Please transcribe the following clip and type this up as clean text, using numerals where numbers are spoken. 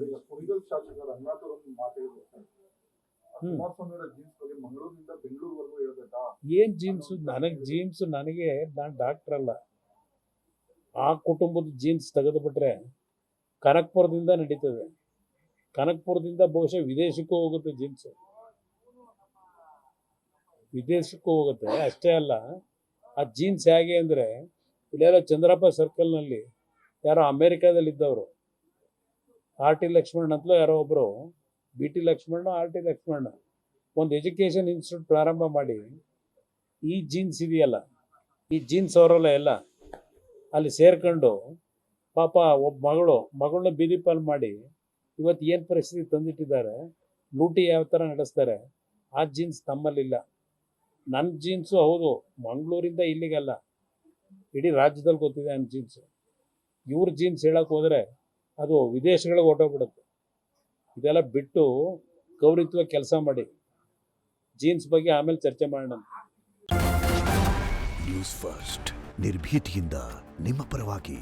ಈಗ ಕುಣಿಗಲ್ ಶಾಸಕರ ರಂಗನಾಥ್ ಒಂದು ಮಾತು ಹೇಳಿದ್ರು. ಕುಮಾರಸ್ವಾಮಿ ಅವರ ಜೀನ್ಸ್ ಬಗ್ಗೆ ಮಂಗಳೂರಿನಿಂದ ಬೆಂಗಳೂರುವರೆಗೂ ಹೇಳ್ಬೇಕಾ? ಏನು ಜೀನ್ಸು? ನನಗೆ ನಾನು ಡಾಕ್ಟರ್ ಅಲ್ಲ. ಆ ಕುಟುಂಬದ ಜೀನ್ಸ್ ತೆಗೆದುಬಿಟ್ರೆ ಕನಕ್ಪುರದಿಂದ ನಡೀತದೆ. ಕನಕ್ಪುರದಿಂದ ಬಹುಶಃ ವಿದೇಶಕ್ಕೂ ಹೋಗುತ್ತೆ ಜೀನ್ಸು, ವಿದೇಶಕ್ಕೂ ಹೋಗುತ್ತೆ. ಅಷ್ಟೇ ಅಲ್ಲ, ಆ ಜೀನ್ಸ್ ಹೇಗೆ ಅಂದರೆ, ಇಲ್ಲೆಲ್ಲ ಚಂದ್ರಪ್ಪ ಸರ್ಕಲ್ನಲ್ಲಿ ಯಾರೋ ಅಮೇರಿಕಾದಲ್ಲಿದ್ದವರು, ಆರ್ ಟಿ ಲಕ್ಷ್ಮಣ್ ಅಂತಲೂ ಯಾರೋ ಒಬ್ಬರು, B T Lakshman, R T Lakshman, ಒಂದು ಎಜುಕೇಷನ್ ಇನ್ಸ್ಟಿಟ್ಯೂಟ್ ಪ್ರಾರಂಭ ಮಾಡಿ ಈ ಜೀನ್ಸ್ ಇದೆಯಲ್ಲ, ಈ ಜೀನ್ಸ್ ಅವರೆಲ್ಲ ಎಲ್ಲ ಅಲ್ಲಿ ಸೇರ್ಕೊಂಡು ಪಾಪ ಒಬ್ಬ ಮಗಳನ್ನ ಬೀದಿ ಪಾಲು ಮಾಡಿ ಇವತ್ತು ಏನು ಪರಿಸ್ಥಿತಿ ತಂದಿಟ್ಟಿದ್ದಾರೆ, ಲೂಟಿ ಯಾವ ಥರ ನಡೆಸ್ತಾರೆ. ಆ ಜೀನ್ಸ್ ನಮ್ಮಲ್ಲಿಲ್ಲ. ನನ್ನ ಜೀನ್ಸು ಹೌದು ಮಂಗಳೂರಿಂದ ಇಲ್ಲಿಗಲ್ಲ, ಇಡೀ ರಾಜ್ಯದಲ್ಲಿ ಗೊತ್ತಿದೆ ನನ್ನ ಜೀನ್ಸು. ಇವ್ರ ಜೀನ್ಸ್ ಹೇಳಕ್ಕೆ ಹೋದರೆ ಅದು ವಿದೇಶಗಳಿಗೆ ಹೊರಟೋಗ್ಬಿಡುತ್ತೆ. ಇದೆಲ್ಲ ಬಿಟ್ಟು ಗೌರವಿತ್ವ ಕೆಲಸ ಮಾಡಿ. ಜೀನ್ಸ್ ಬಗ್ಗೆ ಆಮೇಲೆ ಚರ್ಚೆ ಮಾಡೋಣ. ನ್ಯೂಸ್ ಫಸ್ಟ್, ನಿರ್ಭೀತಿಯಿಂದ ನಿಮ್ಮ ಪರವಾಗಿ.